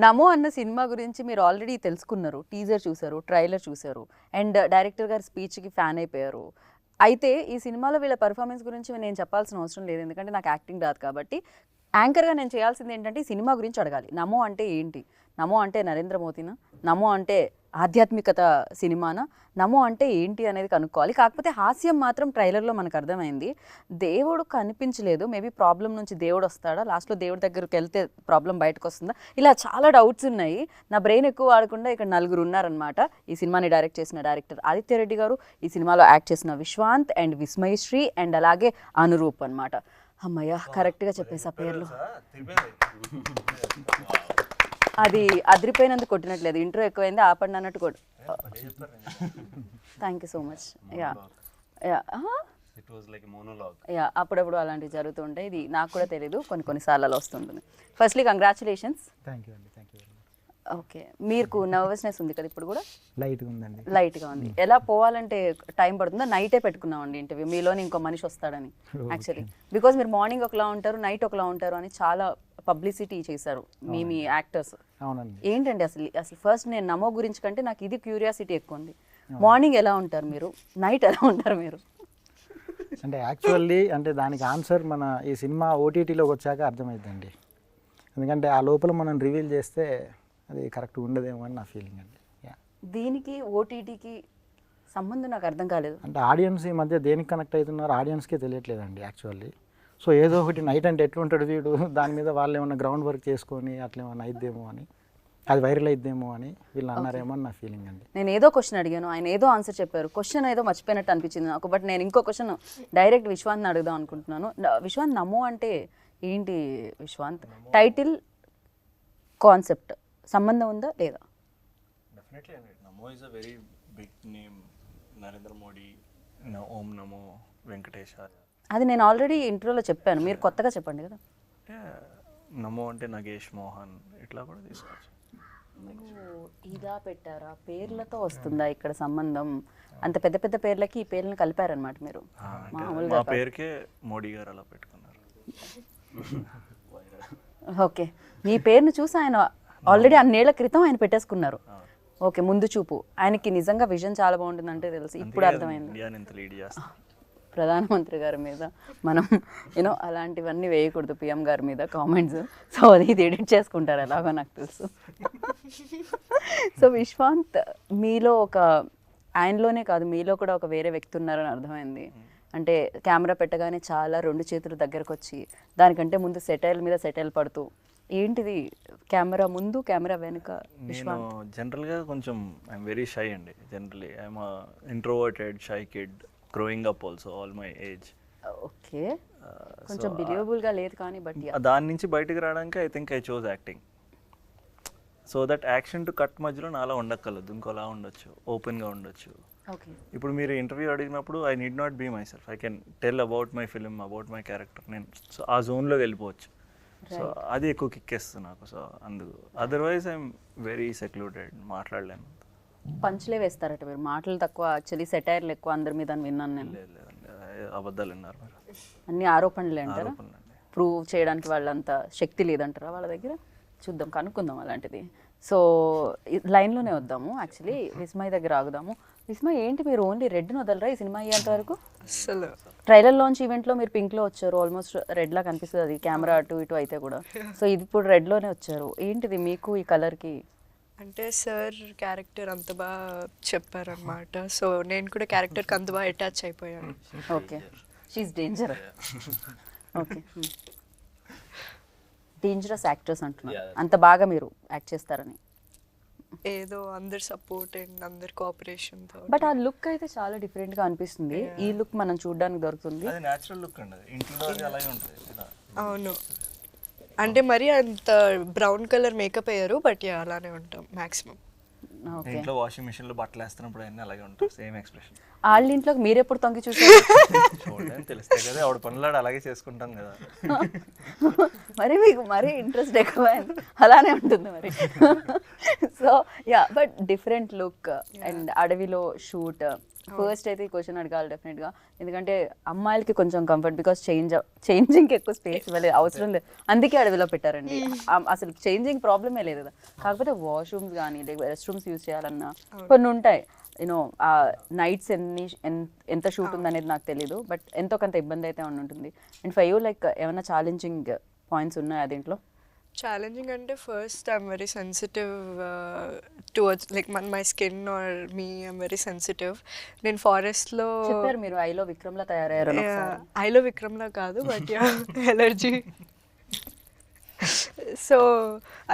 నమో అన్న సినిమా గురించి మీరు ఆల్రెడీ తెలుసుకున్నారు, టీజర్ చూసారు, ట్రైలర్ చూసారు, అండ్ డైరెక్టర్ గారి స్పీచ్కి ఫ్యాన్ అయిపోయారు. అయితే ఈ సినిమాలో వీళ్ళ పర్ఫార్మెన్స్ గురించి నేను చెప్పాల్సిన అవసరం లేదు, ఎందుకంటే నాకు యాక్టింగ్ రాదు. కాబట్టి యాంకర్గా నేను చేయాల్సింది ఏంటంటే ఈ సినిమా గురించి అడగాలి. నమో అంటే ఏంటి? నమో అంటే నరేంద్ర మోదీనా? నమో అంటే ఆధ్యాత్మికత సినిమానా? నమో అంటే ఏంటి అనేది కనుక్కోవాలి. కాకపోతే హాస్యం మాత్రం ట్రైలర్లో మనకు అర్థమైంది. దేవుడు కనిపించలేదు, మేబీ ప్రాబ్లం నుంచి దేవుడు వస్తాడా, లాస్ట్లో దేవుడి దగ్గరికి వెళ్తే ప్రాబ్లం బయటకు వస్తుందా, ఇలా చాలా డౌట్స్ ఉన్నాయి. నా బ్రెయిన్ ఎక్కువ వాడకుండా ఇక్కడ నలుగురు ఉన్నారనమాట. ఈ సినిమాని డైరెక్ట్ చేసిన డైరెక్టర్ ఆదిత్య రెడ్డి గారు, ఈ సినిమాలో యాక్ట్ చేసిన విశ్వాంత్ అండ్ విస్మయశ్రీ అండ్ అలాగే అనురూప్ అనమాట. అమ్మయ్య, కరెక్ట్గా చెప్పేసా పేర్లు. అది అదిరిపోయినందుకు కొట్టినట్లేదు, ఇంట్రో ఎక్కువైంది ఆపండి అన్నట్టు కొట్టు. Thank you so much. Yeah yeah yeah అప్పుడప్పుడు అలాంటివి జరుగుతుంటాయి. ఇది నాకు కూడా తెలీదు, కొన్నిసార్లు అలా వస్తుంటుంది. Firstly congratulations. థ్యాంక్ యూ అండి, థ్యాంక్ యూ. ఓకే, మీకు నర్వస్నెస్ ఉంది కదా ఇప్పుడు కూడా? లైట్గా ఉందండి. లైట్గా ఉంది. ఎలా పోవాలంటే టైం పడుతుందా? నైటే పెట్టుకున్నామండి ఇంటర్వ్యూ, మీలోని ఇంకో మనిషి వస్తాడని. యాక్చువల్లీ బికాజ్ మీరు మార్నింగ్ ఒకలా ఉంటారు, నైట్ ఒకలా ఉంటారు అని చాలా పబ్లిసిటీ చేశారు మీ యాక్టర్స్. అవునండి. ఏంటండి అసలు ఫస్ట్ నేను నమో గురించి కంటే నాకు ఇది క్యూరియాసిటీ ఎక్కువ ఉంది. మార్నింగ్ ఎలా ఉంటారు మీరు, నైట్ ఎలా ఉంటారు మీరు? అంటే యాక్చువల్లీ అంటే దానికి ఆన్సర్ మన ఈ సినిమా ఓటీటీలోకి వచ్చాక అర్థమైందండి. ఎందుకంటే ఆ లోపల మనం రివీల్ చేస్తే అది కరెక్ట్ ఉండదేమో అని నా ఫీలింగ్ అండి. దీనికి ఓటీటీకి సంబంధం నాకు అర్థం కాలేదు. అంటే ఆడియన్స్ ఈ మధ్య దేనికి కనెక్ట్ అవుతున్నారు ఆడియన్స్కే తెలియట్లేదండి యాక్చువల్లీ. సో ఏదో ఒకటి నైట్ అంటే ఎట్లుంటాడు వీడు, దాని మీద వాళ్ళు ఏమన్నా గ్రౌండ్ వర్క్ చేసుకొని అట్లా ఏమన్నా అయిద్దేమో అని, అది వైరల్ అయిద్దేమో అని వీళ్ళు అన్నారేమో అని నా ఫీలింగ్ అండి. నేను ఏదో క్వశ్చన్ అడిగాను, ఆయన ఏదో ఆన్సర్ చెప్పారు. క్వశ్చన్ ఏదో మర్చిపోయినట్టు అనిపించింది నాకు. బట్ నేను ఇంకో క్వశ్చన్ డైరెక్ట్ విశ్వాంత్ని అడుగుదాం అనుకుంటున్నాను. విశ్వాంత్, నమో అంటే ఏంటి విశ్వాంత్? టైటిల్, కాన్సెప్ట్ సంబంధం ఉందా లేదా? డెఫినెట్లీ అండి. Namo is a very big name. Narendra Modi, Om Namo Venkatesaya. అది నేను ఆల్రెడీ ఇంట్రోలో చెప్పాను, మీరు కొత్తగా చెప్పండి కదా. నమో అంటే నగేష్ మోహన్, ఇట్లా కూడా తీసుకోవచ్చు. ఇదా పెట్టారా? పేర్లతో వస్తుందా ఇక్కడ సంబంధం? అంత పెద్ద పెద్ద పేర్లకి ఈ పేర్లను కలిపారనమాట మీరు. మా పేరుకే మోడీ గారు అలా పెట్టుకున్నారు. ఓకే, మీ పేరును చూసి ఆయన ఆల్రెడీ అన్నేళ్ల క్రితం ఆయన పెట్టేసుకున్నారు. ఓకే, ముందు చూపు. ఆయనకి నిజంగా విజన్ చాలా బాగుంటుందంటే తెలుసు, ఇప్పుడు అర్థమైంది. ప్రధానమంత్రి గారి మీద మనం అలాంటివన్నీ వేయకూడదు, పిఎం గారి మీద కామెంట్స్. సో అది ఇది ఎడిట్ చేసుకుంటారు ఎలాగో నాకు తెలుసు. సో విశ్వాంత్, మీలో ఆయనలోనే కాదు మీలో కూడా ఒక వేరే వ్యక్తి ఉన్నారని అర్థమైంది. అంటే కెమెరా పెట్టగానే చాలా రెండు చేతులు దగ్గరకు వచ్చి, దానికంటే ముందు సెటైల్ మీద సెటైల్ పడుతూ, ఏంటిది కెమెరా ముందు కెమెరా వెనుక? నేను జనరల్గా కొంచెం ఐఎమ్ వెరీ షై అండి. Generally I'm introverted shy kid growing up also all my age. Okay, కొంచెం బిలీవబుల్గా లేదు కానీ బట్ దాని నుంచి బయటకు రావడానికి I think I chose acting. So that action to cut మధ్యలో నాలా ఉండక్కర్లేదు, ఇంకోలా ఉండొచ్చు, ఓపెన్గా ఉండొచ్చు. ఇప్పుడు మీరు ఇంటర్వ్యూ అడిగినప్పుడు I need not be myself, I can tell about my film, about my character. నేను సో ఆ జోన్లో వెళ్ళిపోవచ్చు. సో అది ఎక్కువ కిక్కేస్తుంది నాకు. సో అందుకు అదర్వైజ్ ఐఎమ్ వెరీ సెక్లూడెడ్, మాట్లాడలేను. పంచులే వేస్తారట మీరు, మాటలు తక్కువ, యాక్చువల్లీ సెటైర్లు ఎక్కువ అందరి మీద విన్నాను నేను. లేదండి, అబద్ధాలు విన్నారు మీరు. అన్ని ఆరోపణలే అంటారా? ప్రూవ్ చేయడానికి వాళ్ళంత శక్తి లేదంటారా వాళ్ళ దగ్గర? చూద్దాం, కనుక్కుందాం అలాంటిది. సో లైన్లోనే వద్దాము, యాక్చువల్లీ విస్మయ్ దగ్గర ఆగుదాము. విస్మయ్, ఏంటి మీరు ఓన్లీ రెడ్ని వదలరా ఈ సినిమా అయ్యేంత వరకు? అసలు ట్రైలర్ లాంచ్ ఈవెంట్లో మీరు పింక్లో వచ్చారు, ఆల్మోస్ట్ రెడ్లా కనిపిస్తుంది అది కెమెరా అటు ఇటు అయితే కూడా. సో ఇది ఇప్పుడు రెడ్లోనే వచ్చారు, ఏంటిది మీకు ఈ కలర్కి? అంటే సార్ క్యారెక్టర్ అంత బాగా చెప్పారనమాట. సో నేను కూడా క్యారెక్టర్కి అంత బాగా అటాచ్ అయిపోయాను. Okay, she's danger. Okay, dangerous actors అంటున్నారు, అంత బాగా మీరు యాక్ట్ చేస్తారని. ఏదో అందరు సపోర్ట్ అండ్ అందరు కోఆపరేషన్. బట్ ఆ లుక్ అయితే చాలా డిఫరెంట్గా అనిపిస్తుంది. ఈ లుక్ మనం చూడడానికి దొరుకుతుంది. అది న్యాచురల్ లుక్ అండి, ఇంట్లో అలాగే ఉంటుంది. అవును, అంటే మరి అంత బ్రౌన్ కలర్ మేకప్ అయ్యారు, బట్ అలానే ఉంటాం మ్యాక్సిమం. ఇంట్లో వాషింగ్ మిషన్ లో బట్టలు వేస్తున్నప్పుడు అన్నీ అలాగే ఉంటాయి, సేమ్ ఎక్స్ప్రెషన్. వాళ్ళ ఇంట్లోకి మీరెప్పుడు తొంగి చూసారు? చూడడానికి తెలుస్తాయి కదా, ఆవిడ పనులాడు అలాగే చేసుకుంటాం కదా. మరి మీకు మరీ ఇంట్రెస్ట్ ఎక్కువైంది, అలానే ఉంటుంది మరి. So yeah, but different look and అడవిలో షూట్, ఫస్ట్ అయితే ఈ క్వశ్చన్ అడగాలి డెఫినెట్గా, ఎందుకంటే అమ్మాయిలకి కొంచెం కంఫర్ట్, బికాస్ చేంజింగ్కి ఎక్కువ స్పేస్ ఇవ్వలేదు, అవసరం లేదు, అందుకే అడవిలో పెట్టారండి. అసలు చేంజింగ్ ప్రాబ్లమే లేదు కదా. కాకపోతే వాష్రూమ్స్ కానీ రెస్ట్ రూమ్స్ యూజ్ చేయాలన్నా కొన్ని ఉంటాయి, యూనో నైట్స్ ఎంత షూట్ ఉందనేది నాకు తెలీదు, బట్ ఎంతో కొంత ఇబ్బంది అయితే ఉంటుంది. అండ్ ఫర్ యూ లైక్ ఏమైనా ఛాలెంజింగ్ పాయింట్స్ ఉన్నాయా దీంట్లో? ఛాలెంజింగ్ అంటే first I'm very sensitive towards like my skin or me I'm very sensitive. నేను ఫారెస్ట్లో చెప్పారు మీరు ఐలో విక్రమ్లా తయారయ్యారు. ఐలో విక్రమ్లా కాదు, బట్ ఎలర్జీ. సో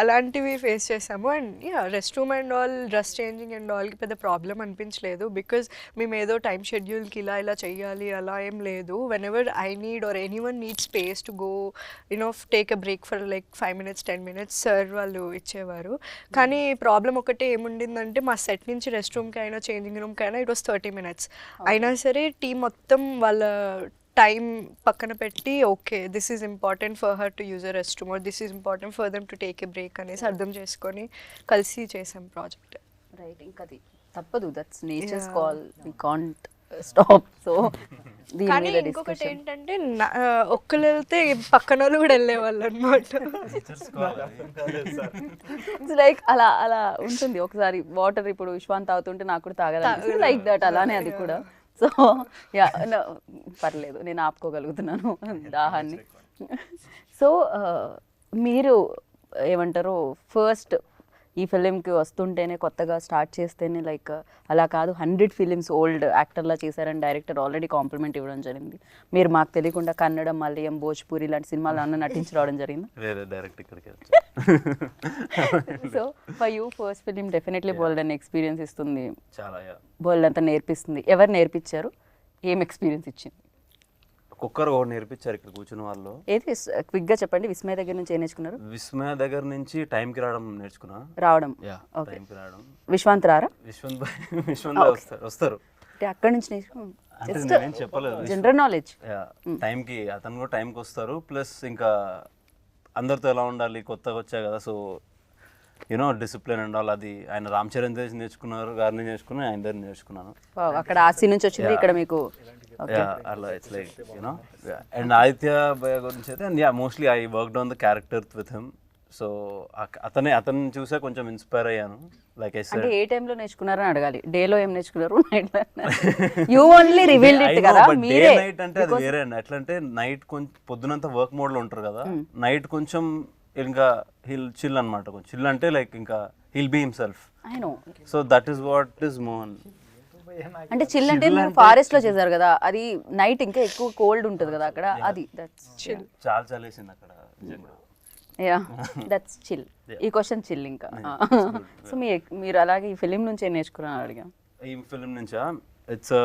అలాంటివి ఫేస్ చేసాము. And rest room and all, dress changing and ఆల్కి పెద్ద ప్రాబ్లం అనిపించలేదు, బికాజ్ మేము ఏదో టైం షెడ్యూల్కి ఇలా చెయ్యాలి అలా ఏం లేదు. When ever I need or any one need space to go take a break for like 5 minutes 10 minutes sir వాళ్ళు ఇచ్చేవారు. కానీ ప్రాబ్లం ఒకటే ఏముండిందంటే మా సెట్ నుంచి రెస్ట్ రూమ్కి అయినా చేంజింగ్ రూమ్కి అయినా ఇట్ వాస్ 30 minutes. అయినా సరే టీం మొత్తం వాళ్ళ టైం పక్కన పెట్టి okay this is important for her to use a restroom or this is important for them to take a break అనేసి అర్థం చేసుకొని కలిసి చేసాం ప్రాజెక్ట్. రైట్, ఇంకా అది తప్పదు, that's nature's call, we can't stop. So కానీ ఇంకొకటి ఏంటంటే ఒక్కరు వెళ్తే పక్కన వాళ్ళు కూడా వెళ్ళేవాళ్ళు అనమాట. ఇట్స్ లైక్ అలా అలా ఉంటుంది. ఒకసారి వాటర్ ఇప్పుడు విశ్వాంత్ తాగుతుంటే నాకు కూడా తాగాలి, లైక్ దట్, అలానే అది కూడా. సో యా, పర్లేదు, నేను ఆపుకోగలుగుతున్నాను దాహాన్ని. సో మీరు ఏమంటారు, ఫస్ట్ ఈ ఫిలింకి వస్తుంటేనే కొత్తగా స్టార్ట్ చేస్తేనే లైక్ అలా కాదు 100 films ఓల్డ్ యాక్టర్లా చేశారని డైరెక్టర్ ఆల్రెడీ కాంప్లిమెంట్ ఇవ్వడం జరిగింది. మీరు మాకు తెలియకుండా కన్నడం, మలయాళం, భోజ్పూరి లాంటి సినిమాలు అన్న నటించి రావడం జరిగింది. So for you first film definitely bold అని ఎక్స్పీరియన్స్ ఇస్తుంది, బోల్డ్ అంతా నేర్పిస్తుంది. ఎవరు నేర్పించారు, ఏం ఎక్స్పీరియన్స్ ఇచ్చింది? ఒక్కొక్కరు ఒకటి నేర్పించారు ఇక్కడ కూర్చున్న వాళ్ళు. ఏది క్విక్గా చెప్పండి. విస్మయ దగ్గర నుంచి ఏం నేర్చుకున్నారు? విస్మయ దగ్గర నుంచి టైంకి రావడం నేర్చుకున్నా. రావడం, టైంకి రావడం. విశ్వాంత్ రారా? విశ్వంత్ వస్తారు. అక్కడి నుంచి నేనేం చెప్పలేదు, జనరల్ నాలెడ్జ్. టైంకి అతను కూడా టైంకి వస్తారు. ప్లస్ ఇంకా అందరితో ఎలా ఉండాలి, కొత్తగా వచ్చా కదా, సో డిసిప్లిన్ అండ్ ఆల్, అది ఆయన రామ్ చరణ్ తేజ్ నేర్చుకున్నారు, గారిని నేర్చుకుని ఆయన దగ్గర నేర్చుకున్నాను. అక్కడ ఆర్సీ నుంచి వచ్చింది, ఇక్కడ మీకు అలా ఇట్స్ లైక్ అండ్ ఆదిత్య భయ్య గురించి అయితే mostly I worked on the character with him. So అతన్ని చూసే కొంచెం ఇన్స్పైర్ అయ్యాను. లైక్ ఐ సెడ్, ఏ టైంలో నేర్చుకున్నారని అడగాలి. డేలో ఏం నేర్చుకున్నారు, యు ఓన్లీ రివీల్డ్ ఇట్ కదా. మీరే నైట్ అంటే అది వేరే అండి. ఎట్లా అంటే నైట్ కొంచెం పొద్దునంతా వర్క్ మోడ్ లో ఉంటారు కదా, నైట్ కొంచెం ఇంకా హిల్ చిల్ అనమాట. కొంచెం చిల్ అంటే లైక్ ఇంకా he'll be himself. I know. So that is what is Mohan. అంటే చిల్ అంటే మీరు ఫారెస్ట్ లో చేశారు కదా, అది నైట్ ఇంకా ఎక్కువ కోల్డ్ ఉంటుంది కదా అక్కడ, అది దట్స్ చిల్. చాలా చలేసింది అక్కడ. Yeah, that's chill. ఈ క్వశ్చన్ చిల్ ఇంకా. సో మీరు అలాగే ఈ ఫిలిం నుంచి ఏం నేర్చుకున్నాను అడిగా. ఈ ఫిలిం నుంచా, ఇట్స్ అ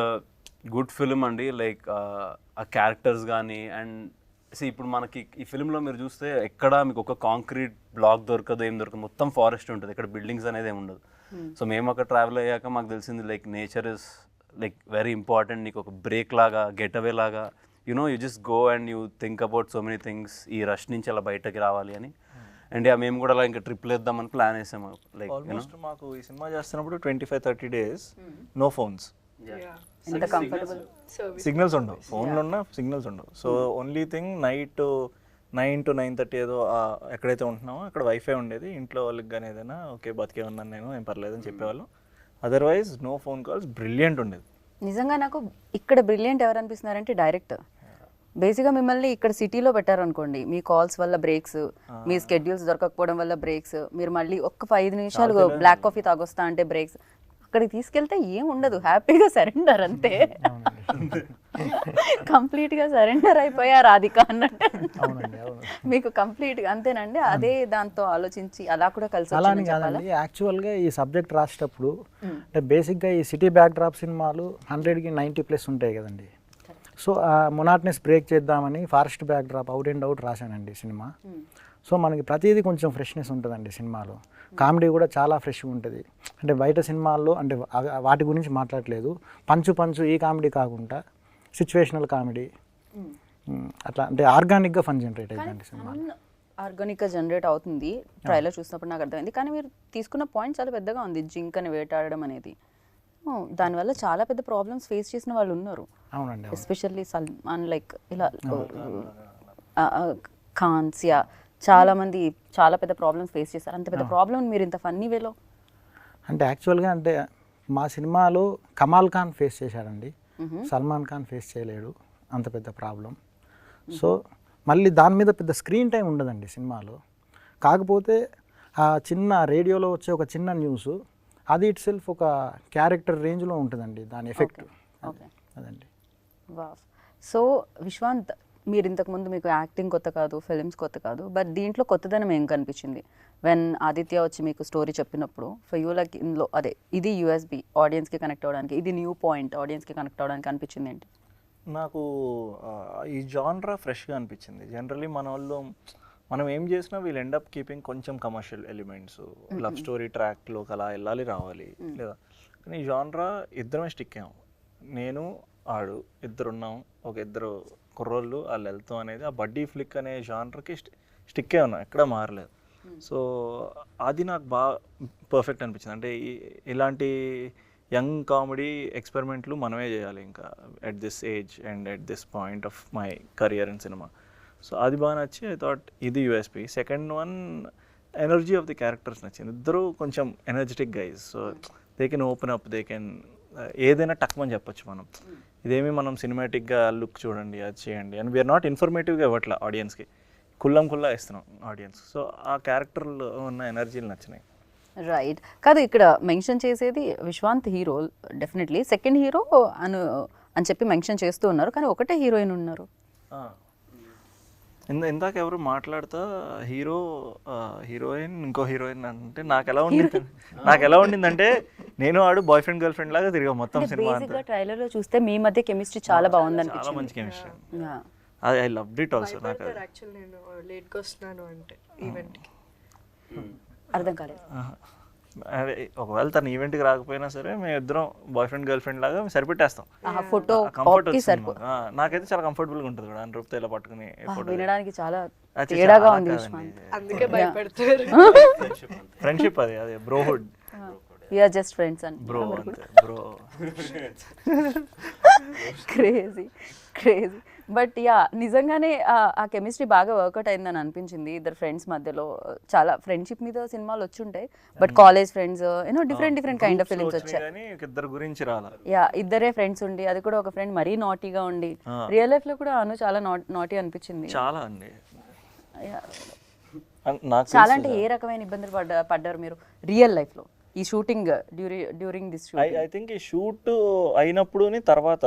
గుడ్ ఫిలిం అండి. లైక్ ఆ క్యారెక్టర్స్ కానీ అండ్ ఇప్పుడు మనకి ఈ ఫిలింలో మీరు చూస్తే ఎక్కడ మీకు ఒక కాంక్రీట్ బ్లాక్ దొరకదు, ఏం దొరకదు, మొత్తం ఫారెస్ట్ ఉంటుంది. ఇక్కడ బిల్డింగ్స్ అనేది ఏమి ఉండదు. సో మేము అక్కడ ట్రావెల్ అయ్యాక మాకు తెలిసింది like nature is like very important. నీకు ఒక బ్రేక్ లాగా, గెట్ అవే లాగా, you just go and you think about so many things. ఈ రష్ నుంచి అలా బయటకి రావాలి అని. అండ్ మేము కూడా అలా ఇంకా ట్రిప్లు వేద్దామని ప్లాన్ వేసాము. లైక్ ఆల్మోస్ట్ మాకు ఈ సినిమా చేస్తున్నప్పుడు 25-30 days నో ఫోన్స్, సిగ్నల్స్ ఉండవు, ఫోన్లు ఉన్నా సిగ్నల్స్ ఉండవు. So only thing night 9 to 9:30 ఏదో ఎక్కడైతే ఉంటున్నామో అక్కడ వైఫై ఉండేది. ఇంట్లో వాళ్ళకి కానీ ఏదైనా ఓకే బతికే ఉన్నాను నేను, ఏం పర్లేదు అని చెప్పేవాళ్ళు. Otherwise no phone calls. Brilliant ఉండేది నిజంగా. నాకు ఇక్కడ బ్రిలియంట్ ఎవరు అనిపిస్తున్నారంటే డైరెక్టర్. బేసిక్గా మిమ్మల్ని ఇక్కడ సిటీలో పెట్టారనుకోండి, మీ కాల్స్ వల్ల బ్రేక్స్, మీ స్కెడ్యూల్స్ దొరకకపోవడం వల్ల బ్రేక్స్, మీరు మళ్ళీ ఒక్క 5 నిమిషాలు బ్లాక్ కాఫీ తాగొస్తా అంటే బ్రేక్స్. అక్కడికి తీసుకెళ్తే ఏం ఉండదు, హ్యాపీగా సరెండర్ అంతే. కంప్లీట్గా సరెండర్ అయిపోయా రాధిక అన్నట్టు. మీకు కంప్లీట్గా అంతేనండి. అదే దాంతో ఆలోచించి అలా కూడా కలిసి అలా అని కాదండి. యాక్చువల్గా ఈ సబ్జెక్ట్ రాసేటప్పుడు అంటే బేసిక్గా ఈ సిటీ బ్యాక్ డ్రాప్ సినిమాలు 100కి 90+ ఉంటాయి కదండి. సో ఆ మొనాట్నెస్ బ్రేక్ చేద్దామని forest backdrop out and out రాశానండి సినిమా. సో మనకి ప్రతిదీ కొంచెం ఫ్రెష్నెస్ ఉంటుందండి సినిమాలో. కామెడీ కూడా చాలా ఫ్రెష్గా ఉంటుంది. అంటే బయట సినిమాల్లో అంటే వాటి గురించి మాట్లాడలేదు, పంచు ఈ కామెడీ కాకుండా సిచ్యువేషనల్ కామెడీ అట్లా, అంటే ఆర్గానిక్గా ఫన్ జనరేట్ అయిందండి సినిమా. ఆర్గానిక్గా జనరేట్ అవుతుంది ట్రైలర్ చూసినప్పుడు నాకు అర్థమైంది. కానీ మీరు తీసుకున్న పాయింట్ చాలా పెద్దగా ఉంది, జింకని వేటాడడం అనేది. దానివల్ల చాలా పెద్ద ప్రాబ్లమ్స్ ఫేస్ చేసిన వాళ్ళు ఉన్నారు, అవునండి అవును. ఎస్పెషల్లీ సల్మాన్ లైక్ ఇలా ఖాన్స్ యా చాలా మంది చాలా పెద్ద ప్రాబ్లమ్స్ ఫేస్ చేశారు. అంత పెద్ద ప్రాబ్లమ్ మీరు ఇంత ఫన్నీ వేలో అంటే యాక్చువల్గా అంటే మా సినిమాలో కమాల్ ఖాన్ ఫేస్ చేశాడండి, సల్మాన్ ఖాన్ ఫేస్ చేయలేడు అంత పెద్ద ప్రాబ్లం. సో మళ్ళీ దాని మీద పెద్ద స్క్రీన్ టైం ఉండదండి సినిమాలో. కాకపోతే ఆ చిన్న రేడియోలో వచ్చే ఒక చిన్న న్యూస్ అది ఇట్ సెల్ఫ్ ఒక క్యారెక్టర్ రేంజ్లో ఉంటుందండి దాని ఎఫెక్ట్. అదండి. వావ్. సో విశ్వాంత్, మీరు ఇంతకుముందు మీకు యాక్టింగ్ కొత్త కాదు, ఫిలిమ్స్ కొత్త కాదు, బట్ దీంట్లో కొత్తదనం ఏం కనిపించింది వెన్ ఆదిత్య వచ్చి మీకు స్టోరీ చెప్పినప్పుడు ఫర్ యూ లైక్ ఇందులో అదే ఇది యూఎస్బి ఆడియన్స్కి కనెక్ట్ అవ్వడానికి, ఇది న్యూ పాయింట్ ఆడియన్స్కి కనెక్ట్ అవ్వడానికి అనిపించింది ఏంటి? నాకు ఈ జాన్రా ఫ్రెష్గా అనిపించింది. జనరలీ మన వాళ్ళు మనం ఏం చేసినా వీల్ ఎండ్ అప్ కీపింగ్ కొంచెం కమర్షియల్ ఎలిమెంట్స్, లవ్ స్టోరీ ట్రాక్లోకి అలా వెళ్ళాలి రావాలి లేదా. కానీ ఈ జాన్రా ఇద్దరమే స్టిక్ అయ్యాం, నేను ఆడు ఇద్దరున్నాం, ఒక ఇద్దరు కుర్రోళ్ళు వాళ్ళు వెళ్తాం అనేది ఆ బడ్డీ ఫ్లిక్ అనే జాన్రాకి స్టిక్కే ఉన్నాం, ఎక్కడ మారలేదు. సో అది నాకు బాగా పర్ఫెక్ట్ అనిపించింది. అంటే ఇలాంటి యంగ్ కామెడీ ఎక్స్పెరిమెంట్లు మనమే చేయాలి ఇంకా at this age and at this point of my career in cinema. So అది బాగా నచ్చి ఐ థాట్ ఇది USP. Second one energy of the characters నచ్చింది. ఇద్దరు కొంచెం energetic guys, so they can open up, they can ఏదైనా టక్మని చెప్పొచ్చు మనం. ఇదేమి మనం సినిమాటిక్గా లుక్ చూడండి అది చేయండి అని వీఆర్ నాట్ ఇన్ఫర్మేటివ్గా ఇవ్వట్లే ఆడియన్స్కి, కుల్లా ఇస్తున్నాం ఆడియన్స్. సో ఆ క్యారెక్టర్లో ఉన్న ఎనర్జీలు నచ్చినాయి. రైట్. కాదు ఇక్కడ మెన్షన్ చేసేది Vishwanth hero definitely, second hero అని చెప్పి మెన్షన్ చేస్తూ ఉన్నారు, కానీ ఒకటే హీరోయిన్ ఉన్నారు. ఇందాక ఎవరు మాట్లాడుతా హీరోయిన్ ఇంకో హీరోయిన్ అంటే నాకు ఎలా ఉండిందంటే నేను ఆడు బాయ్ ఫ్రెండ్ గర్ల్ ఫ్రెండ్ లాగా తిరిగా మొత్తం సినిమా అంతా. ట్రైలర్ లో చూస్తే మీ మధ్య కెమిస్ట్రీ చాలా బాగుంది చాలా మంచి chemistry. Yeah. I loved it also. నాకు యాక్చువల్ నేను లేట్గా వస్తున్నాను అంటే ఈవెంట్కి అర్థం కాలేదు. అదే ఒకవేళ తన ఈవెంట్కి రాకపోయినా సరే మేము ఇద్దరం బాయ్ ఫ్రెండ్ గర్ల్ ఫ్రెండ్ లాగా సరిపెట్టేస్తాం. ఫోటో కంఫర్ట్ నాకైతే చాలా కంఫర్టబుల్గా ఉంటుంది కూడా రూపుతో ఇలా పట్టుకుని ఫోటో. వినడానికి చాలా తేడాగా ఉంది విశ్వాంత్. అందుకే భయపడతారు. ఫ్రెండ్షిప్ అదే బ్రోహుడ్. We are just friends and bro అంతే బ్రో. క్రేజీ బట్ యా నిజంగానే ఆ కెమిస్ట్రీ బాగా వర్కౌట్ అయిందని అనిపించింది ఇద్దరు ఫ్రెండ్స్ మధ్యలో. చాలా ఫ్రెండ్షిప్ మీద సినిమాలు వచ్చి ఉంటాయి, but college friends you know different kind of films వచ్చాయి. ఇద్దరు గురించి రాలా. యా ఇద్దరే ఫ్రెండ్స్ ఉండి, అది కూడా ఒక ఫ్రెండ్ మరీ నాటీగా ఉండి. రియల్ లైఫ్ లో కూడా అను చాలా నాటీ అనిపించింది. చాలా అండి. చాలా అంటే ఏ రకమైన ఇబ్బందులు పడ్డారు మీరు రియల్ లైఫ్ లో ఈ shooting during this shoot? I think ఈ షూట్ అయినప్పుడు తర్వాత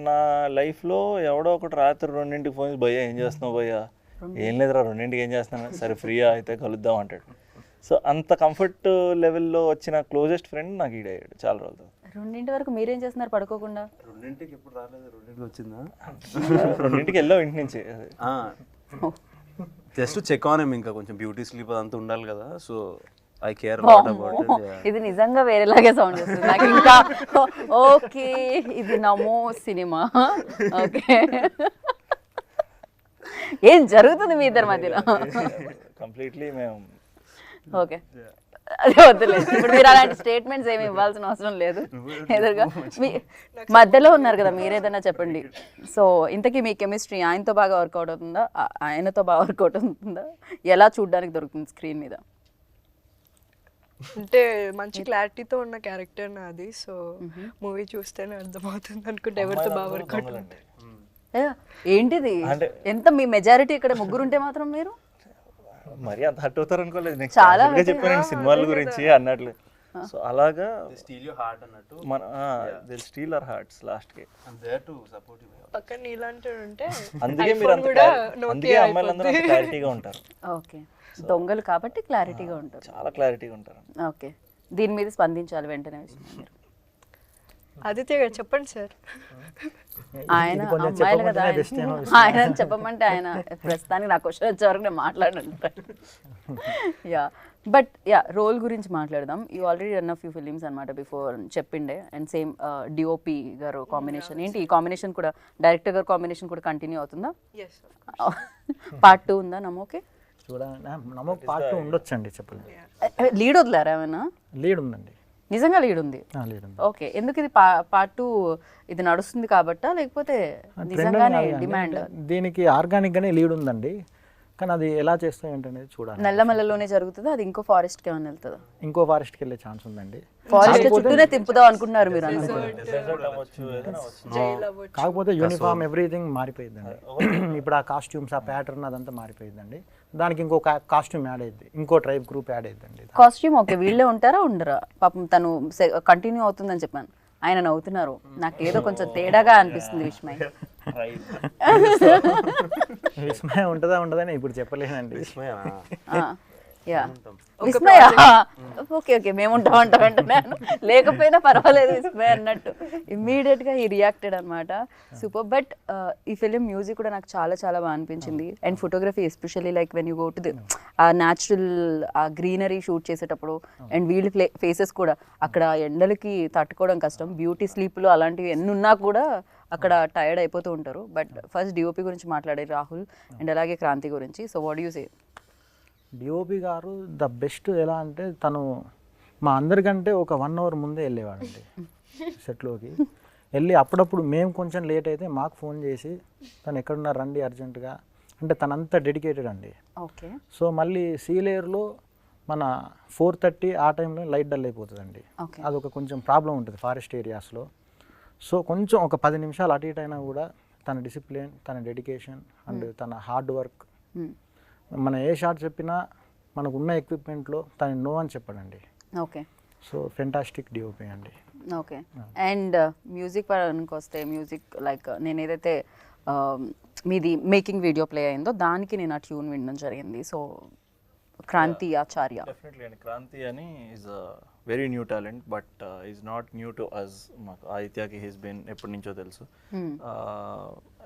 నా లైఫ్లో ఎవడో ఒకటి రాత్రి 2ంటికి ఫోన్ చేసి భయ్యా ఏం చేస్తున్నావు భయ్యా, ఏం లేదురా 2ంటికి ఏం చేస్తున్నాను, సరే ఫ్రీయా అయితే కలుద్దాం అంటాడు. సో అంత కంఫర్ట్ లెవెల్లో వచ్చిన క్లోజెస్ట్ ఫ్రెండ్ నాకు ఈడయ్యాడు చాలా రోజులు. 2 వరకు మీరేం చేస్తున్నారు పడుకోకుండా? 2ంటికి ఎప్పుడు రాలేదు, 2ంటికి వచ్చిందా? 2ంటికి వెళ్ళావు ఇంటి నుంచి. జస్ట్ చెక్ ఆన్ ఏం, ఇంకా కొంచెం బ్యూటీ స్లీప్ అదంతా ఉండాలి కదా, సో ఐ కేర్. ఇది నిజంగా వేరేలాగే సౌండ్ చేస్తుంది నాకు. ఇంకా ఓకే ఇది నమో సినిమా. ఓకే ఏం జరుగుతుంది మీ ఇద్దరి మధ్యలో? కంప్లీట్లీ మేము ఓకే అదే వద్దులేదు. ఇప్పుడు మీరు అలాంటి స్టేట్మెంట్స్ ఏమి ఇవ్వాల్సిన అవసరం లేదు. ఎదురుగా మీ మధ్యలో ఉన్నారు కదా, మీరేదన్నా చెప్పండి. సో ఇంతకీ మీ కెమిస్ట్రీ ఆయనతో బాగా వర్కౌట్ అవుతుందా, ఆయనతో బాగా వర్కౌట్ అవుతుందా, ఎలా చూడడానికి దొరుకుతుంది స్క్రీన్ మీద? అంటే మంచి క్లారిటీతో ఉన్న క్యారెక్టర్ నాది, సో మూవీ చూస్తేనే అర్థమవుతుంది అనుకుంటే ఎవరితో బాగా వర్కౌట్ ఉంటాయి. ఏంటిది ఎంత మీ మెజారిటీ ఇక్కడ ముగ్గురు ఉంటే మాత్రం మీరు మరి అంత హట్ అవుతారు అనుకోలేదు. నెక్స్ట్ చాలా చెప్పాను సినిమాల గురించి అన్నట్లు. సో అలాగా స్టీల్ యువర్ హార్ట్ అన్నట్టు మన దిల్ స్టీల్ అవర్ హార్ట్స్ లాస్ట్ కి. పక్కన ఇలాంటి ఉంటే అందుకే మీరు అందుకే అమ్మాయిలందరూ క్లారిటీగా ఉంటారు. ఓకే దొంగలు కాబట్టి క్లారిటీగా ఉంటారు, చాలా క్లారిటీగా ఉంటారు. ఓకే దీని మీద స్పందించాలి వెంటనే మీరు. ఆదిత్య గారు చెప్పండి సార్. ఆయన అమ్మాయిలు కదా, ఆయన చెప్పమంటే ఆయన ప్రస్తుతానికి నా క్వశ్చన్ వచ్చే వరకు నేను మాట్లాడంటాను. యా బట్ యా రోల్ గురించి మాట్లాడదాం. You already run of few films అనమాట బిఫోర్ చెప్పిండే, అండ్ సేమ్ డిఓపి గారు కాంబినేషన్ ఏంటి, ఈ కాంబినేషన్ కూడా డైరెక్టర్ గారు కాంబినేషన్ కూడా కంటిన్యూ అవుతుందా? పార్ట్ 2 ఉందా నమోకే? చూడండి నమోక్ పార్ట్ 2 ఉండొచ్చండి, చెప్పలేదు. లీడ్ వదిలేరా ఏమైనా? లీడ్ ఉందండి. నిజంగా లీడ్ ఉంది. లేదండి. ఓకే, ఎందుకు ఇది పార్ట్ 2 ఇది నడుస్తుంది కాబట్టా లేకపోతే నిజంగానే డిమాండ్? దీనికి ఆర్గానిక్గానే లీడ్ ఉందండి, కానీ అది ఎలా చేస్తాయి ఏంటనేది చూడాలి. నల్లమల్లలోనే జరుగుతుందా, అది ఇంకో ఫారెస్ట్కి ఏమైనా వెళ్తుందా? ఇంకో ఫారెస్ట్కి వెళ్ళే ఛాన్స్ ఉందండి. ఫారెస్ట్ చుట్టూనే తిప్పుదాం అనుకుంటున్నారు మీరు అన్నది. కాకపోతే యూనిఫామ్ ఎవ్రీథింగ్ మారిపోయిందండి. ఇప్పుడు ఆ కాస్ట్యూమ్స్, ఆ ప్యాటర్న్ అదంతా మారిపోయిందండి. దానికి ఇంకో కాస్ట్యూమ్ యాడ్ అయ్యింది, ఇంకో ట్రైబ్ గ్రూప్ యాడ్ అయ్యిందండి. కాస్ట్యూమ్ ఓకే, వీళ్ళే ఉంటారా ఉండరా? పాపం తను కంటిన్యూ అవుతుందని చెప్పాను, ఆయన నవ్వుతున్నారు. నాకు ఏదో కొంచెం తేడాగా అనిపిస్తుంది విస్మయ్. విస్మయ ఉంటుందా ఉండదని ఇప్పుడు చెప్పలేనండి. యా విస్మయ, ఓకే ఓకే మేము ఉంటాం అంటున్నాను, లేకపోయినా పర్వాలేదు విస్మయ్ అన్నట్టు ఇమ్మీడియట్ గా ఈ రియాక్టెడ్ అనమాట. సూపర్. బట్ ఈ ఫిలిం మ్యూజిక్ కూడా నాకు చాలా చాలా బాగా అనిపించింది. And photography especially like when you go to the ఆ న్యాచురల్ ఆ గ్రీనరీ షూట్ చేసేటప్పుడు, అండ్ వీళ్ళ ఫేసెస్ కూడా అక్కడ ఎండలకి తట్టుకోవడం కష్టం, బ్యూటీ స్లీప్లు అలాంటివి ఎన్ని ఉన్నా కూడా అక్కడ టైర్డ్ అయిపోతూ ఉంటారు. బట్ ఫస్ట్ డిఓపి గురించి మాట్లాడే రాహుల్ అండ్ అలాగే క్రాంతి గురించి. So what you say? DOP గారు ద బెస్ట్. ఎలా అంటే తను మా అందరికంటే ఒక 1 hour ముందే వెళ్ళేవాడండి సెట్లోకి. వెళ్ళి అప్పుడప్పుడు మేము కొంచెం లేట్ అయితే మాకు ఫోన్ చేసి తను ఎక్కడున్నారు రండి అర్జెంటుగా అంటే, తనంతా డెడికేటెడ్ అండి. ఓకే. సో మళ్ళీ సీలేయర్లో మన 4:30 ఆ టైంలో లైట్ డల్ అయిపోతుందండి. అదొక కొంచెం ప్రాబ్లం ఉంటుంది ఫారెస్ట్ ఏరియాస్లో. సో కొంచెం ఒక 10 నిమిషాలు అటు ఇటు అయినా కూడా తన డిసిప్లిన్, తన డెడికేషన్ అండ్ తన హార్డ్ వర్క్, మన ఏ షాట్ చెప్పినా మనకు ఉన్న ఎక్విప్మెంట్లో తను నో అని చెప్పాడండి. ఓకే. సో ఫెంటాస్టిక్ డిఓపి అండి. ఓకే. అండ్ మ్యూజిక్ పరానికి వస్తే, మ్యూజిక్ లైక్ నేను ఏదైతే మీది మేకింగ్ వీడియో ప్లే అయిందో దానికి నేను ఆ ట్యూన్ వినడం జరిగింది. సో క్రాంతి ఆచార్య. డెఫినెట్లీ అండి. క్రాంతి అని is very new talent, but is not new to us. మాకు ఆదిత్యకి హీస్ బీన్ ఎప్పటి నుంచో తెలుసు.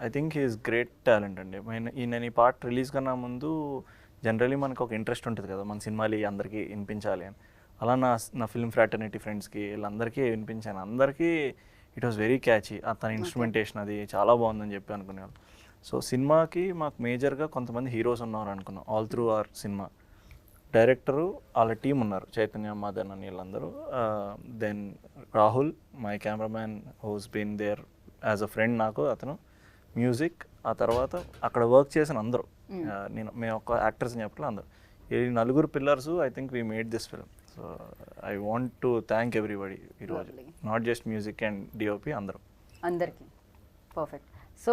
I think he's great talent అండి. నేను ఈ పార్ట్ రిలీజ్ కన్నా ముందు జనరలీ మనకు ఒక ఇంట్రెస్ట్ ఉంటుంది కదా, మన సినిమాలు అందరికీ వినిపించాలి అని. అలా నా ఫిల్మ్ ఫ్రాటర్నిటీ ఫ్రెండ్స్కి వీళ్ళందరికీ వినిపించాను. అందరికీ ఇట్ వాస్ వెరీ క్యాచీ. తన ఇన్స్ట్రుమెంటేషన్ అది చాలా బాగుందని చెప్పి అనుకునేవాళ్ళు. సో సినిమాకి మాకు మేజర్గా కొంతమంది హీరోస్ ఉన్నారు అనుకున్నాం all through our cinema. Director వాళ్ళ టీం ఉన్నారు, చైతన్య, మదన్ అని వీళ్ళందరూ. Then Rahul, my cameraman who's been there as a friend నాకు, అతను మ్యూజిక్. ఆ తర్వాత అక్కడ వర్క్ చేసిన అందరూ, మేము ఒక యాక్టర్స్ అని చెప్పలేదు, అందరూ ఈ 4 pillars I think we made this film. So I want to thank everybody ఈరోజు, not just music and DOP, అందరికీ. పర్ఫెక్ట్. సో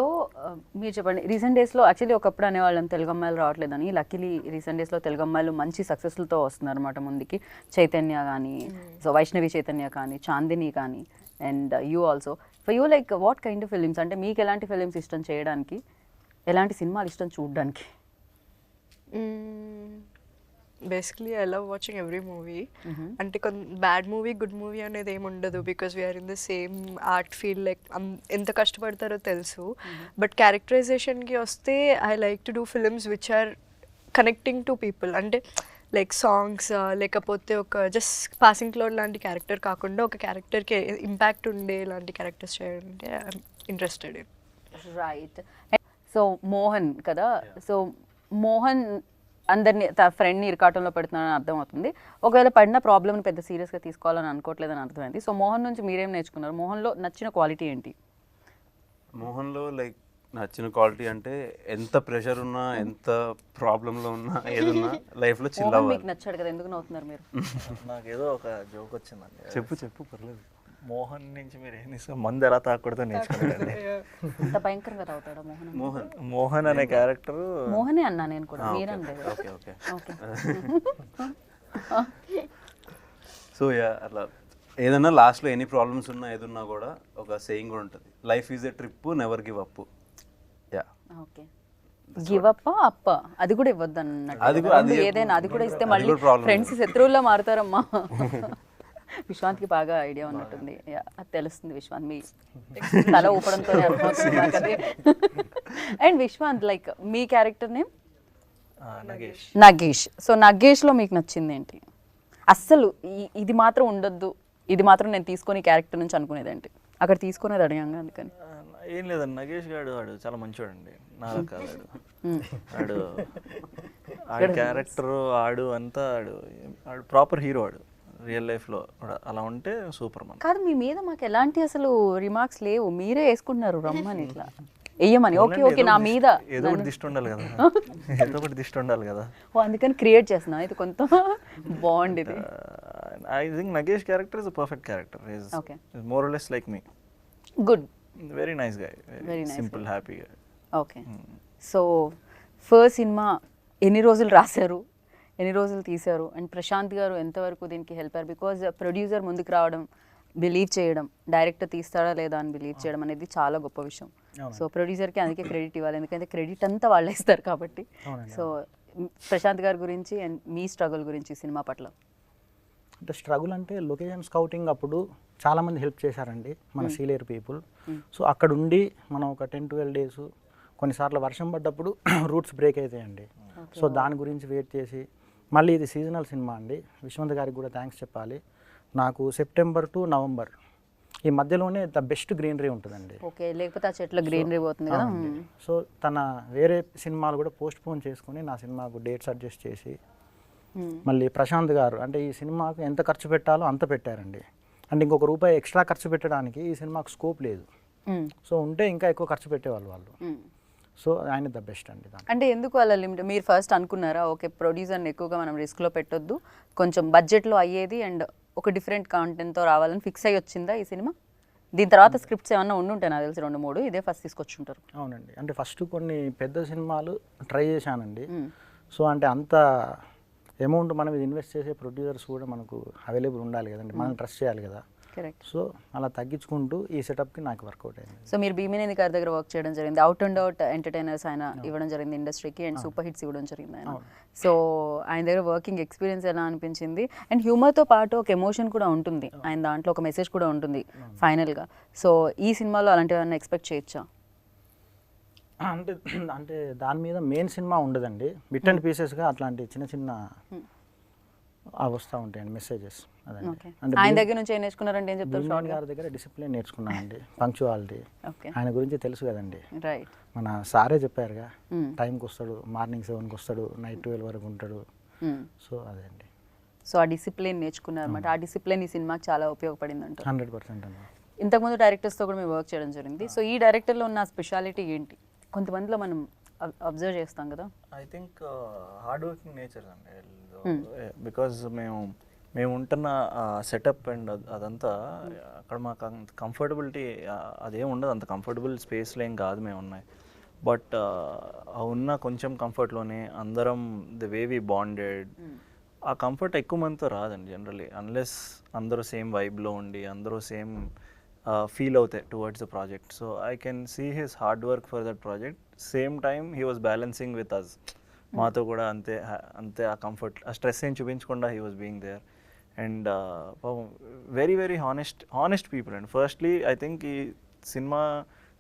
మీరు చెప్పండి, రీసెంట్ డేస్లో యాక్చువల్లీ ఒకప్పుడు అనేవాళ్ళం తెలుగు అమ్మాయిలు రావట్లేదని, లక్కీలీ రీసెంట్ డేస్లో తెలుగు అమ్మాయిలు మంచి సక్సెస్లతో వస్తున్నారు అనమాట ముందుకి. చైతన్య కానీ, సో వైష్ణవి చైతన్య కానీ, చాందిని కానీ, and you also. For you like what kind of films, అంటే మీకు ఎలాంటి ఫిలిమ్స్ ఇష్టం చేయడానికి, ఎలాంటి సినిమాలు ఇష్టం చూడడానికి? Basically I love watching every movie. అంటే బ్యాడ్ మూవీ, గుడ్ మూవీ అనేది ఏమి ఉండదు, because we're in the same art field. Like ఎంత కష్టపడతారో తెలుసు. బట్ క్యారెక్టరైజేషన్కి వస్తే I like to do films which are connecting to people. అంటే లైక్ సాంగ్స్, లేకపోతే ఒక జస్ట్ పాసింగ్ క్లౌడ్ లాంటి క్యారెక్టర్ కాకుండా ఒక క్యారెక్టర్కి ఇంపాక్ట్ ఉండే లాంటి క్యారెక్టర్స్ చేయాలంటే I'm interested in. Right. So Mohan కదా, సో మోహన్ అందరినీ ఫ్రెండ్ని ఇరకాటంలో పెడుతున్నానని అర్థమవుతుంది. ఒకవేళ పడిన ప్రాబ్లమ్ని పెద్ద సీరియస్గా తీసుకోవాలని అనుకోవట్లేదని అర్థమైంది. సో మోహన్ నుంచి మీరేం నేర్చుకున్నారు? మోహన్లో నచ్చిన క్వాలిటీ ఏంటి? మోహన్లో లైక్ నచ్చిన క్వాలిటీ అంటే ఎంత ప్రెషర్ ఉన్నా, ఎంత ప్రాబ్లంలో ఉన్నా, ఏదున్నా లైఫ్లో చిల్ అవ్వాలి. మీకు నచ్చాడు కదా, ఎందుకు నవ్వుతున్నారు మీరు? నాకేదో ఒక జోక్ వచ్చిందండి. చెప్పు పర్లేదు. మోహన్ నుంచి మీరు ఏం తీసుకో, మందు ఎలా తాకూడదో నేర్చుకున్నారండి. అంత భయంకరంగా తాగుతాడా మోహన్? మోహన్ అనే క్యారెక్టర్ మోహనే అన్నా నేను కూడా, మీరంటే. ఓకే. సో అట్లా ఏదన్నా లాస్ట్లో ఎన్ని ప్రాబ్లమ్స్ ఉన్నా, ఏదున్నా కూడా ఒక సేయింగ్ కూడా ఉంటుంది, life is a trip, never give up. Okay. Give up అప్ప అది కూడా ఇవ్వద్దు అన్నట్టు. ఏదైనా అది కూడా ఇస్తే మళ్ళీ ఫ్రెండ్స్ శత్రువుల్లో మారుతారమ్మా. విశ్వాంత్కి బాగా ఐడియా ఉన్నట్టుంది, అది తెలుస్తుంది. విశ్వాంత్ మీ తల ఊపడంతో అర్థమవుతుంది. అండ్ విశ్వాంత్ లైక్ మీ క్యారెక్టర్ నేమ్ నగేష్. సో నగేష్లో మీకు నచ్చింది ఏంటి? అస్సలు ఇది మాత్రం ఉండొద్దు, ఇది మాత్రం నేను తీసుకొని క్యారెక్టర్ నుంచి అనుకునేదేంటి? అక్కడ తీసుకునేది అడిగాను అందుకని. ఏం లేదండి, నగేష్ గారు వాడు చాలా మంచివాడండి. నాలా కాదు ఆడు క్యారెక్టర్, ఆడు అంతా ఆడు ప్రాపర్ హీరో. రియల్ లైఫ్లో కూడా అలా ఉంటే సూపర్ మన. కాదు మీ మీద మాకు ఎలాంటి అసలు రిమార్క్స్ లేవు, మీరే వేసుకుంటున్నారు రమ్మని ఇట్లా వెయ్యమని. ఓకే ఓకే నా మీద ఏదో ఒకటి దిష్టి ఉండాలి కదా, ఏదో ఒకటి దిష్టి ఉండాలి కదా. ఓ అందుకని క్రియేట్ చేస్తున్నా, ఇది కొంత బాగుండేది. I think Nagesh character is a perfect character. Okay. Is more or less like me. Good. Very nice guy, Very very nice simple happy guy. Okay. So first cinema ఎన్ని రోజులు రాశారు, ఎన్ని రోజులు తీశారు, అండ్ ప్రశాంత్ గారు ఎంతవరకు దీనికి హెల్ప్ అయ్యారు? బికాజ్ ప్రొడ్యూసర్ ముందుకు రావడం, బిలీవ్ చేయడం, డైరెక్టర్ తీస్తాడా లేదా అని బిలీవ్ చేయడం అనేది చాలా గొప్ప విషయం. సో ప్రొడ్యూసర్కి అందుకే క్రెడిట్ ఇవ్వాలి, ఎందుకంటే క్రెడిట్ అంతా వాళ్ళే ఇస్తారు కాబట్టి. సో ప్రశాంత్ గారి గురించి అండ్ మీ స్ట్రగుల్ గురించి సినిమా పట్ల. అంటే స్ట్రగుల్ అంటే లొకేషన్ స్కౌటింగ్ అప్పుడు చాలామంది హెల్ప్ చేశారండి మన సీనియర్ పీపుల్. సో అక్కడ ఉండి మనం ఒక 10-12 డేస్, కొన్నిసార్లు వర్షం పడ్డప్పుడు రూట్స్ బ్రేక్ అవుతాయండి. సో దాని గురించి వెయిట్ చేసి, మళ్ళీ ఇది సీజనల్ సినిమా అండి. విశ్వంత్ గారికి కూడా థ్యాంక్స్ చెప్పాలి. నాకు సెప్టెంబర్ టు నవంబర్ ఈ మధ్యలోనే ద బెస్ట్ గ్రీనరీ ఉంటుందండి. ఓకే, లేకపోతే ఆ చెట్ల గ్రీనరీ పోతుంది కదా. సో తన వేరే సినిమాలు కూడా పోస్ట్ పోన్ చేసుకుని నా సినిమాకు డేట్స్ అడ్జస్ట్ చేసి, మళ్ళీ ప్రశాంత్ గారు అంటే ఈ సినిమాకు ఎంత ఖర్చు పెట్టాలో అంత పెట్టారండి. అంటే ఇంకొక రూపాయి ఎక్స్ట్రా ఖర్చు పెట్టడానికి ఈ సినిమాకు స్కోప్ లేదు. సో ఉంటే ఇంకా ఎక్కువ ఖర్చు పెట్టేవాళ్ళు వాళ్ళు. సో ఆయన ద బెస్ట్ అండి. అంటే ఎందుకు అలా లిమిట్? మీరు ఫస్ట్ అనుకున్నారా ఓకే ప్రొడ్యూసర్ని ఎక్కువగా మనం రిస్క్లో పెట్టొద్దు, కొంచెం బడ్జెట్లో అయ్యేది అండ్ ఒక డిఫరెంట్ కాంటెంట్తో రావాలని ఫిక్స్ అయ్యి వచ్చిందా ఈ సినిమా? దీని తర్వాత స్క్రిప్ట్స్ ఏమన్నా ఉండుంటాయి నాకు తెలిసి 2-3, ఇదే ఫస్ట్ తీసుకొచ్చుంటారు. అవునండి, అంటే ఫస్ట్ కొన్ని పెద్ద సినిమాలు ట్రై చేశానండి. సో అంటే అంత అమౌంట్ మనం ఇది ఇన్వెస్ట్ చేసే ప్రొడ్యూసర్స్ కూడా మనకు అవైలబుల్ ఉండాలి కదండి, మనం ట్రస్ట్ చేయాలి కదా. కరెక్ట్. సో అలా తగ్గించుకుంటూ ఈ సెటప్కి నాకు వర్కౌట్ అయింది. సో మీరు భీమినేని గారి దగ్గర వర్క్ చేయడం జరిగింది, అవుట్ అండ్ అవుట్ ఎంటర్టైనర్స్ ఆయన ఇవ్వడం జరిగింది ఇండస్ట్రీకి, అండ్ సూపర్ హిట్స్ ఇవ్వడం జరిగింది ఆయన. సో ఆయన దగ్గర వర్కింగ్ ఎక్స్పీరియన్స్ ఎలా అనిపించింది? అండ్ హ్యూమర్తో పాటు ఒక ఎమోషన్ కూడా ఉంటుంది ఆయన దాంట్లో, ఒక మెసేజ్ కూడా ఉంటుంది ఫైనల్గా. సో ఈ సినిమాలో అలాంటివి ఏమైనా ఎక్స్పెక్ట్ చేయొచ్చా? అంటే అంటే దాని మీద మెయిన్ సినిమా ఉండదండి, బిట్ అండ్ పీసెస్గా అట్లాంటి చిన్న చిన్న వస్తూ ఉంటాయండి మెసేజెస్. అదండి. అంటే ఆయన దగ్గర నుంచి ఏం నేర్చుకున్నారంటే ఏం చెప్తారు? భీమన్ గారి దగ్గర డిసిప్లిన్ నేర్చుకున్నానండి, పంక్చువాలిటీ. ఆయన గురించి తెలుసు కదండి, రైట్. మన సారే చెప్పారుగా, టైంకి వస్తాడు, మార్నింగ్ 7కి వస్తాడు, నైట్ 12 వరకు ఉంటాడు. సో అదే అండి. సో ఆ డిసిప్లిన్ నేర్చుకున్నారు అనమాట. ఆ డిసిప్లిన్ ఈ సినిమాకి చాలా ఉపయోగపడింది అంట. 100% అండి. ఇంతకుముందు డైరెక్టర్స్తో కూడా మేము వర్క్ చేయడం జరిగింది. సో ఈ డైరెక్టర్లో ఉన్న స్పెషాలిటీ ఏంటి? కొంతమందిలో మనం అబ్జర్వ్ చేస్తాం కదా. I think hard working nature అండి. బికాజ్ మేము ఉంటున్న సెటప్ అండ్ అదంతా అక్కడ మాకు అంత కంఫర్టబిలిటీ అదేం ఉండదు, అంత కంఫర్టబుల్ స్పేస్లో ఏం కాదు మేము ఉన్నాయి. బట్ ఉన్న కొంచెం కంఫర్ట్లోనే అందరం ద వే వి బాండెడ్, ఆ కంఫర్ట్ ఎక్కువ మందితో రాదండి జనరలీ, అన్లెస్ అందరూ సేమ్ వైబ్లో ఉండి అందరూ సేమ్ ఫీల్ అవుతాయి towards the project. So I can see his hard work for that project. Same time he was balancing with us, మాతో కూడా అంతే అంతే ఆ కంఫర్ట్, ఆ స్ట్రెస్ ఏం చూపించకుండా he was being there. And very very honest people and firstly I think ఈ cinema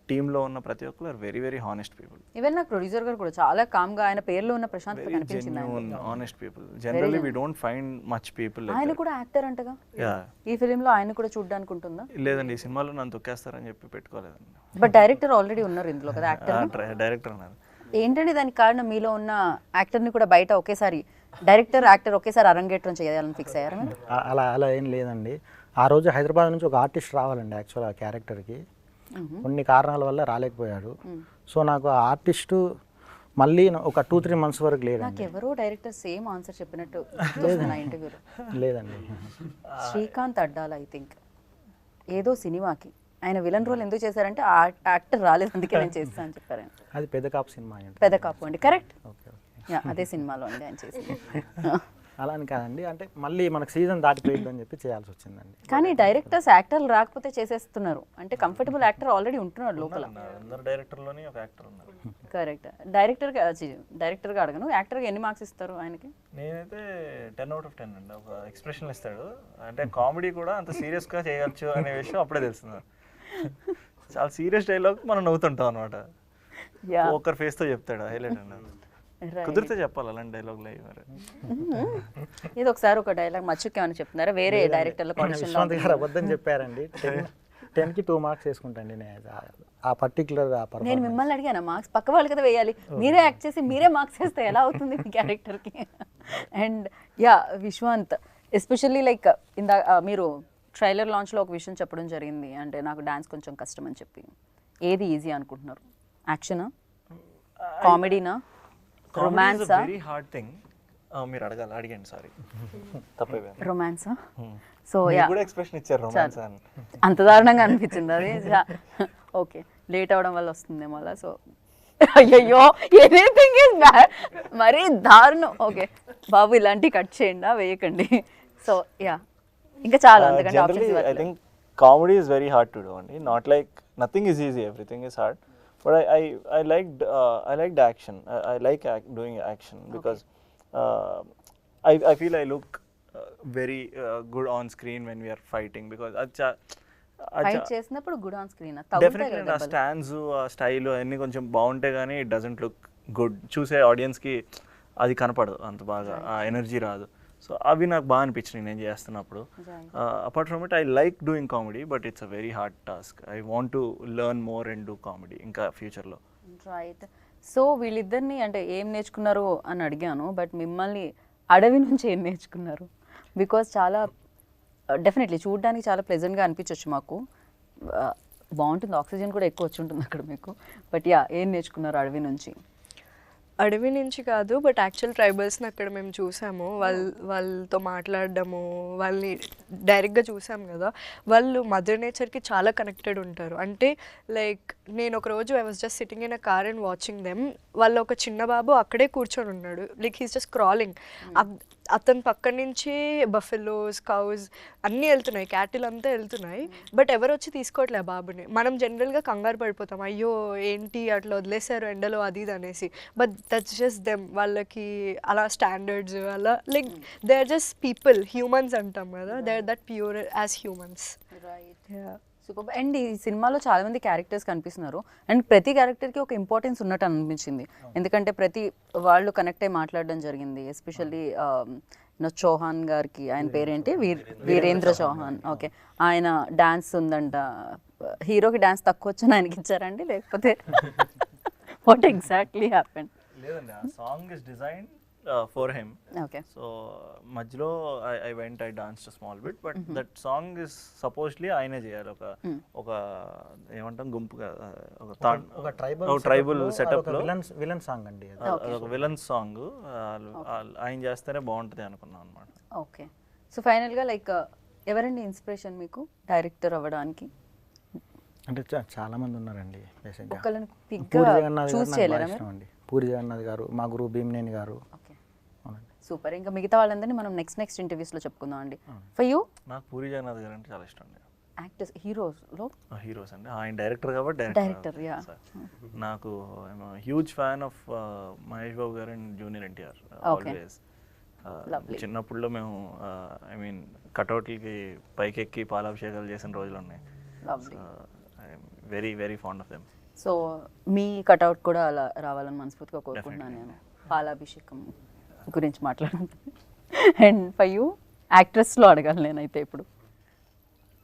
టీంలో ఉన్న ప్రతి ఒక్కరు are very very honest people. Even నాకు ప్రొడ్యూసర్ గారు కూడా చాలా కామ్గా ఆయన పేరులో ఉన్న ప్రశాంత్ కనిపించింది. Honest people generally we don't find much people. ఆయన కూడా యాక్టర్ అంటగా, ఈ ఫిలింలో ఆయన కూడా చూడడానికి ఉంటుందా? లేదండి, ఈ సినిమాలో నన్ను తొక్కేస్తారని చెప్పి పెట్టుకోలేదండి. బట్ డైరెక్టర్ ఆల్రెడీ ఉన్నారు ఇందులో కదా, యాక్టర్. డైరెక్టర్ ఉన్నారు. ఏంటంటే దానికి కారణం మీలో ఉన్న యాక్టర్ని కూడా బయట ఒకేసారి డైరెక్టర్ యాక్టర్ ఒకేసారి అరంగేట్రం చేయాలని ఫిక్స్ అయ్యారు. అలా అలా ఏం లేదండి. ఆ రోజు హైదరాబాద్ నుంచి ఒక ఆర్టిస్ట్ రావాలండి యాక్చువల్ ఆ క్యారెక్టర్కి, కొన్ని కారణాల వల్ల రాలేకపోయాడు. సో నాకు ఆ ఆర్టిస్టు మళ్ళీ ఒక 2-3 మంత్స్ వరకు లేదండి. నాకు ఎవరో డైరెక్టర్ సేమ్ ఆన్సర్ చెప్పినట్టు నా ఇంటర్వ్యూలో. లేదండి, శ్రీకాంత్ అడ్డాల ఐ థింక్ ఏదో సినిమాకి ఆయన విలన్ రోల్ ఎందుకు చేశారంటే ఆ యాక్టర్ రాలేదు అందుకే నేను చేస్తాను అని చెప్పారు. అది పెద్ద కాపు సినిమా అండి. పెద్ద కాపు అండి, కరెక్ట్. ఓకే ఓకే, అదే సినిమాలో అండి ఆయన చేసింది. అలా అని కాదండి, అంటే మళ్ళీ మనకు సీజన్ దాటిపోయిందని చెప్పి చేయాల్సి వచ్చిందండి. కానీ డైరెక్టర్స్ యాక్టర్లు రాకపోతే చేసేస్తున్నారు అంటే కంఫర్టబుల్ యాక్టర్ ఆల్రెడీ ఉంటున్నాడు లోపల. అందరు డైరెక్టర్లోనే ఒక యాక్టర్ ఉన్నారు. కరెక్ట్. డైరెక్టర్గా అడగను, యాక్టర్గా ఎన్ని మార్క్స్ ఇస్తారు ఆయనకి? నేనైతే 10/10 అండి. ఒక ఎక్స్ప్రెషన్ ఇస్తాడు, అంటే కామెడీ కూడా అంత సీరియస్గా చేయవచ్చు అనే విషయం అప్పుడే తెలుస్తుంది. చాలా సీరియస్ డైలాగ్ మనం నవ్వుతుంటాం అనమాట, ఒకరి ఫేస్తో చెప్తాడు, హైలైట్ అన్నారు. కుదిరితే చెప్పాలి అలాంటి డైలాగ్ లైవ్. మరి ఇది ఒకసారి ఒక డైలాగ్ మచ్చుకేమని చెప్తున్నారా వేరే డైరెక్టర్ల విశ్వంత్ గారు అబద్ధం చెప్పారండి. 10కి 2 మార్క్స్ వేసుకుంటాండి నేను ఆ పర్టికులర్. నేను మిమ్మల్ని అడిగాను మార్క్స్, పక్క వాళ్ళు కదా వేయాలి, మీరే యాక్ట్ చేసి మీరే మార్క్స్ వేస్తే ఎలా అవుతుంది మీ క్యారెక్టర్కి? And yeah Viswant, especially like ఇందా మీరు ట్రైలర్ లాంచ్లో ఒక విషయం చెప్పడం జరిగింది, అంటే నాకు డాన్స్ కొంచెం కష్టం అని చెప్పి. ఏది ఈజీ అనుకుంటున్నారు? యాక్షనా, కామెడీనా, రొమాన్సా? Very hard thing. మీరు అడగండి, సారీ తప్పైపోయింది. రొమాన్సా? సో యా, కూడా ఎక్స్ప్రెషన్ ఇచ్చారు రొమాన్స్ అని. అంత దారుణంగా అనిపించింది అది. ఓకే, లేట్ అవడం వల్ల వస్తుందేమో అలా. సో అయ్యయ్యో, ఎనీథింగ్ ఇస్ బ్యాడ్, మరీ దారుణం. ఓకే బాబు, ఇలాంటివి కట్ చేయండి, వేయకండి. సో యా, ఇంకా చాలా అందుకంటే Generally, I think comedy is very hard to do only. Not like nothing is easy, everything is hard. But I liked action. I like doing action because I feel I look very good on screen when we are fighting because fight చేసినప్పుడు good on screen definitely ఆ stands, ఆ style అన్నీ కొంచెం బాగుంటే కానీ it doesn't look good. చూసే ఆడియన్స్కి అది కనపడదు అంత బాగా, ఆ ఎనర్జీ రాదు. సో అవి నాకు బాగా అనిపించినాయి నేను చేస్తున్నప్పుడు. Apart from it I like doing comedy, but it's a very hard task. I want to learn more and do comedy ఇంకా ఫ్యూచర్లో. రైట్. సో వీళ్ళిద్దరిని అంటే ఏం నేర్చుకున్నారు అని అడిగాను, బట్ మిమ్మల్ని అడవి నుంచి ఏం నేర్చుకున్నారు? బికాజ్ చాలా డెఫినెట్లీ చూడడానికి చాలా ప్లెజెంట్గా అనిపించవచ్చు మాకు, బాగుంటుంది, ఆక్సిజన్ కూడా ఎక్కువ వచ్చి ఉంటుంది అక్కడ మీకు. బట్ యా, ఏం నేర్చుకున్నారు అడవి నుంచి? అడవి నుంచి కాదు, బట్ యాక్చువల్ ట్రైబల్స్ని అక్కడ మేము చూసాము. వాళ్ళతో మాట్లాడడము, వాళ్ళని డైరెక్ట్గా చూసాం కదా. వాళ్ళు మదర్ నేచర్కి చాలా కనెక్టెడ్ ఉంటారు. అంటే లైక్ నేను ఒకరోజు I was just sitting in a car and watching them. వాళ్ళ ఒక చిన్న బాబు అక్కడే కూర్చొని ఉన్నాడు, లైక్ హీస్ జస్ట్ క్రాలింగ్. అతని పక్క నుంచి బఫెలోస్, కౌస్ అన్నీ వెళ్తున్నాయి, క్యాటిల్ అంతా వెళ్తున్నాయి, బట్ ఎవరు వచ్చి తీసుకోవట్లే ఆ బాబుని. మనం జనరల్గా కంగారు పడిపోతాం, అయ్యో ఏంటి అట్లా వదిలేశారు ఎండలో అది ఇది అనేసి. But that's just them. వాళ్ళకి అలా స్టాండర్డ్స్ అలా like they are just people, humans అంటాం కదా, they are that pure as humans. Super. And ఈ సినిమాలో చాలా మంది క్యారెక్టర్స్ కనిపిస్తున్నారు, అండ్ ప్రతి క్యారెక్టర్కి ఒక ఇంపార్టెన్స్ ఉన్నట్టు అనిపించింది. ఎందుకంటే ప్రతి వాళ్ళు కనెక్ట్ అయ్యి మాట్లాడడం జరిగింది. ఎస్పెషల్లీ చౌహాన్ గారికి, ఆయన పేరేంటి, వీరేంద్ర చౌహాన్. ఓకే, ఆయన డాన్స్ ఉందంట, హీరోకి డాన్స్ తక్కువ వచ్చని ఆయనకి ఇచ్చారండి, లేకపోతే వాట్ ఎగ్జాక్ట్లీ హ్యాపెండ్? లేదండి, ఆ song is design for him. Okay, so మధ్యలో I went, I danced small bit, but that song is supposedly ఆయనే చేయాలి. ఒక ఏమంటాం గుంపుగా, ఒక ట్రైబల్ సెటప్ లో విలన్ సాంగ్ అండి, ఒక విలన్ సాంగ్ ఆయన చేస్తేనే బాగుంటుంది అనుకున్నాం అనమాట. ఓకే. సో ఫైనల్గా లైక్ ఎవరండి ఇన్స్పిరేషన్ మీకు డైరెక్టర్ అవ్వడానికి? అంటే చాలా మంది ఉన్నారండి. బేసిక్గా ఒకళ్ళని పూరి పిక్గా జగన్నాథ్ చూస్ గారు చేయలేరా నాకు మీరు? ఇష్టం అండి. పూరి జగన్నాథ్ గారు, మా గురువు భీమనేని గారు. ఓకే, అవునండి. సూపర్. ఇంకా మిగతా వాళ్ళందరినీ మనం నెక్స్ట్ ఇంటర్వ్యూస్లో చెప్పుకుందాం అండి. ఫర్ యూ నాకు పూరి జగన్నాథ్ గారు అంటే చాలా ఇష్టం అండి. యాక్టర్స్, హీరోస్లో హీరోస్ అండి, ఆయన డైరెక్టర్ కాబట్టి డైరెక్టర్. యా, నాకు huge fan of Mahesh Babu గారు అండ్ జూనియర్ ఎన్టీఆర్ ఆల్వేస్. చిన్నప్పుడులో మేము ఐ మీన్ కటౌట్లకి పైకెక్కి పాలాభిషేకాలు చేసిన రోజులు ఉన్నాయి. Very very fond of them. So me cutout కూడా అలా రావాలని మనస్ఫూర్తిగా కోరుకుంటున్నాను నేను. పాలాభిషేకం గురించి మాట్లాడాను. అండ్ ఫర్ యూ యాక్ట్రెస్లో అడగాలి నేనైతే ఇప్పుడు.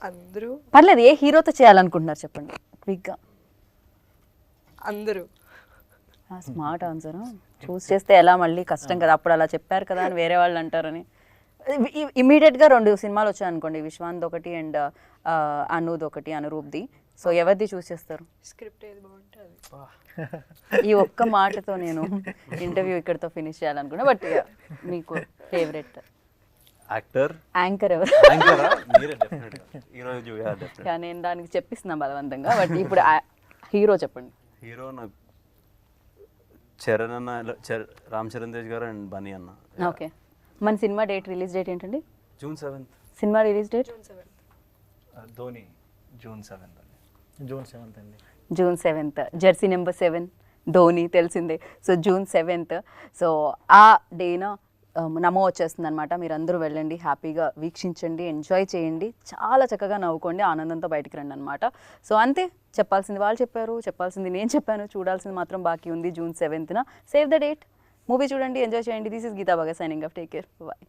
అందరూ పర్లేదు, ఏ హీరోతో చేయాలనుకుంటున్నారు చెప్పండి క్విక్గా. అందరూ. Smart answer. చూస్ చేస్తే ఎలా, మళ్ళీ కష్టం కదా, అప్పుడు అలా చెప్పారు కదా అని వేరే వాళ్ళు అంటారని. ఇమీడియట్గా 2 సినిమాలు వచ్చాయి అనుకోండి, విశ్వాంత్ ఒకటి అండ్ అనూద్ ఒకటి, అనురూప్ది. సో ఎవరిది చూస్ చేస్తారు? స్క్రిప్ట్ ఏది బాగుంటే అది. ఈ ఒక్క మాటతో నేను ఇంటర్వ్యూ ఇక్కడితో ఫినిష్ చేయాలనుకున్నా. బట్ మీకు ఫేవరెట్ యాక్టర్, యాంకర్ ఎవరు? నేను దానికి చెప్పిస్తున్నా బలవంతంగా. బట్ ఇప్పుడు హీరో చెప్పండి. హీరో నాకు చరణ్ అన్న, రామ్ చరణ్ తేజ్ గారు అండ్ బనీ అన్న. ఓకే, మన సినిమా రిలీజ్ డేట్ ఏంటండి? June 7th. Cinema release date Dhoni June 7th అండి. June 7th. Jersey number 7 Dhoni తెలిసిందే. So June 7th. సో ఆ డేన నమో వచ్చేస్తుంది అనమాట. మీరందరూ వెళ్ళండి, హ్యాపీగా వీక్షించండి, ఎంజాయ్ చేయండి, చాలా చక్కగా నవ్వుకోండి, ఆనందంతో బయటికి రండి అనమాట. సో అంతే, చెప్పాల్సింది వాళ్ళు చెప్పారు, చెప్పాల్సింది నేను చెప్పాను, చూడాల్సింది మాత్రం బాకీ ఉంది. June 7th. Save the date, movie చూడండి, ఎంజాయ్ చేయండి. This is Geetha Bhagat signing off. Take care, bye.